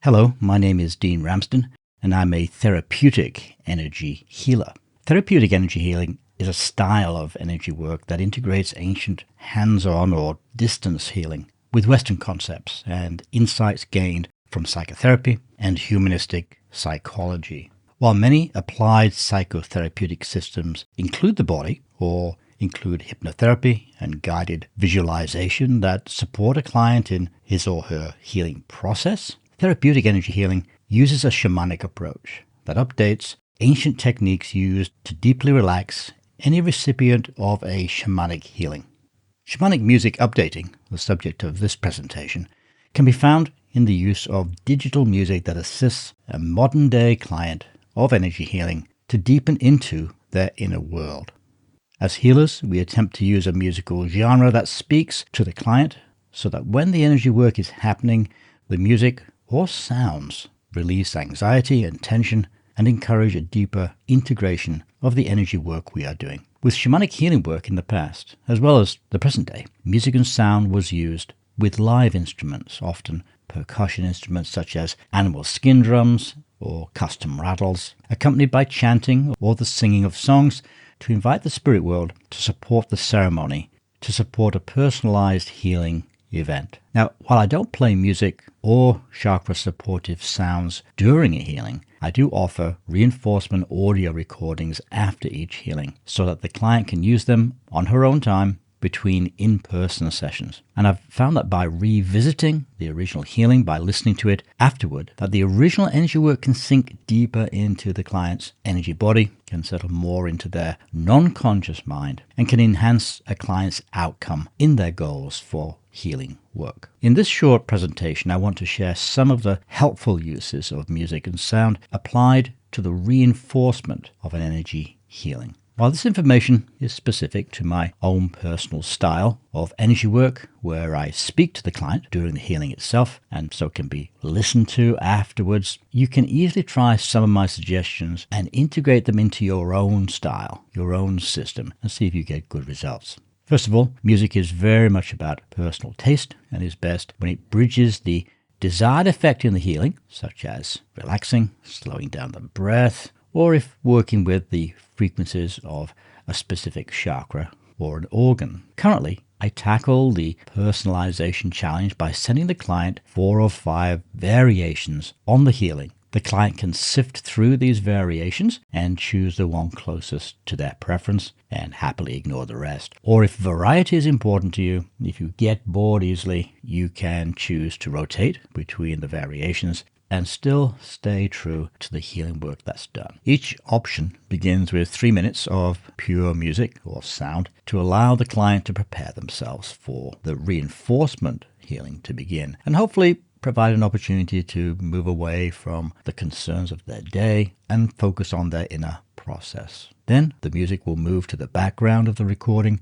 Hello, my name is Dean Ramsden, and I'm a therapeutic energy healer. Therapeutic energy healing is a style of energy work that integrates ancient hands-on or distance healing with Western concepts and insights gained from psychotherapy and humanistic psychology. While many applied psychotherapeutic systems include the body or include hypnotherapy and guided visualization that support a client in his or her healing process, therapeutic energy healing uses a shamanic approach that updates ancient techniques used to deeply relax any recipient of a shamanic healing. Shamanic music updating, the subject of this presentation, can be found in the use of digital music that assists a modern-day client of energy healing to deepen into their inner world. As healers, we attempt to use a musical genre that speaks to the client so that when the energy work is happening, the music or sounds release anxiety and tension and encourage a deeper integration of the energy work we are doing. With shamanic healing work in the past, as well as the present day, music and sound was used with live instruments, often percussion instruments such as animal skin drums or custom rattles, accompanied by chanting or the singing of songs to invite the spirit world to support the ceremony, to support a personalized healing event. Now, while I don't play music or chakra supportive sounds during a healing, I do offer reinforcement audio recordings after each healing so that the client can use them on her own time between in-person sessions. And I've found that by revisiting the original healing, by listening to it afterward, that the original energy work can sink deeper into the client's energy body, can settle more into their non-conscious mind, and can enhance a client's outcome in their goals for healing work. In this short presentation, I want to share some of the helpful uses of music and sound applied to the reinforcement of an energy healing. While this information is specific to my own personal style of energy work, where I speak to the client during the healing itself, and so can be listened to afterwards, you can easily try some of my suggestions and integrate them into your own style, your own system, and see if you get good results. First of all, music is very much about personal taste and is best when it bridges the desired effect in the healing, such as relaxing, slowing down the breath, or if working with the frequencies of a specific chakra or an organ. Currently, I tackle the personalization challenge by sending the client 4 or 5 variations on the healing. The client can sift through these variations and choose the one closest to their preference and happily ignore the rest. Or if variety is important to you, if you get bored easily, you can choose to rotate between the variations and still stay true to the healing work that's done. Each option begins with 3 minutes of pure music or sound to allow the client to prepare themselves for the reinforcement healing to begin, and hopefully provide an opportunity to move away from the concerns of their day and focus on their inner process. Then the music will move to the background of the recording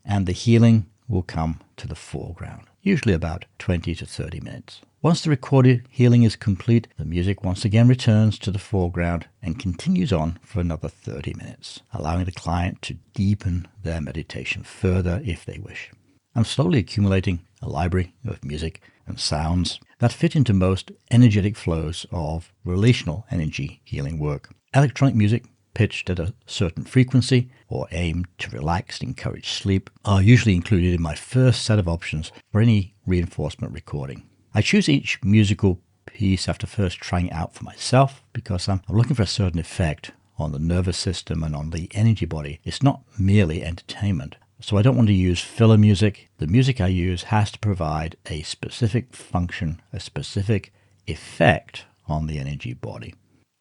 and the healing will come to the foreground, usually about 20 to 30 minutes. Once the recorded healing is complete, the music once again returns to the foreground and continues on for another 30 minutes, allowing the client to deepen their meditation further if they wish. I'm slowly accumulating a library of music and sounds that fit into most energetic flows of relational energy healing work. Electronic music pitched at a certain frequency or aimed to relax and encourage sleep are usually included in my first set of options for any reinforcement recording. I choose each musical piece after first trying it out for myself because I'm looking for a certain effect on the nervous system and on the energy body. It's not merely entertainment. So I don't want to use filler music. The music I use has to provide a specific function, a specific effect on the energy body.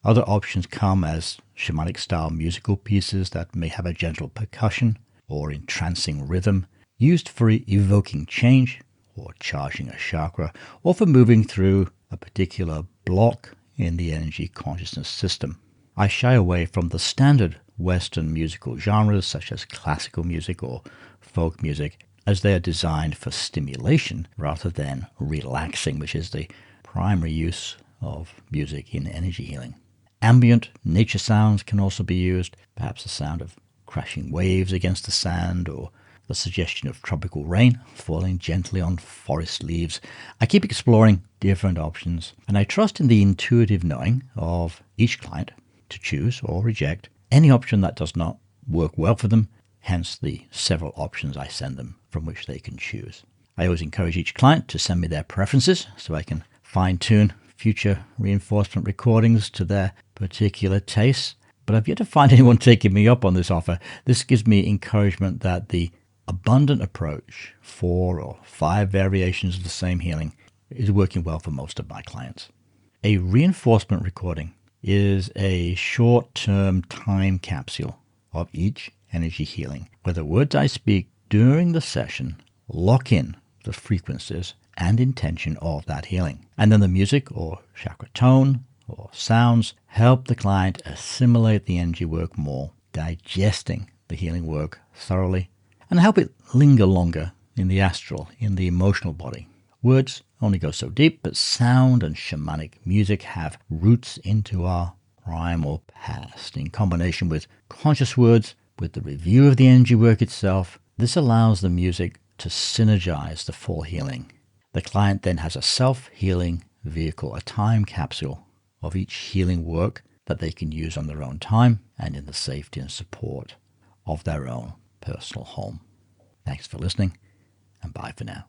Other options come as shamanic style musical pieces that may have a gentle percussion or entrancing rhythm used for evoking change or charging a chakra or for moving through a particular block in the energy consciousness system. I shy away from the standard Western musical genres such as classical music or folk music, as they are designed for stimulation rather than relaxing, which is the primary use of music in energy healing. Ambient nature sounds can also be used, perhaps the sound of crashing waves against the sand or the suggestion of tropical rain falling gently on forest leaves. I keep exploring different options, and I trust in the intuitive knowing of each client to choose or reject any option that does not work well for them, hence the several options I send them from which they can choose. I always encourage each client to send me their preferences so I can fine-tune future reinforcement recordings to their particular tastes. But I've yet to find anyone taking me up on this offer. This gives me encouragement that the abundant approach, 4 or 5 variations of the same healing, is working well for most of my clients. A reinforcement recording is a short-term time capsule of each energy healing, where the words I speak during the session lock in the frequencies and intention of that healing. And then the music or chakra tone or sounds help the client assimilate the energy work more, digesting the healing work thoroughly, and help it linger longer in the astral, in the emotional body. Words only go so deep, but sound and shamanic music have roots into our primal past. In combination with conscious words, with the review of the energy work itself, this allows the music to synergize the full healing. The client then has a self-healing vehicle, a time capsule of each healing work that they can use on their own time and in the safety and support of their own personal home. Thanks for listening, and bye for now.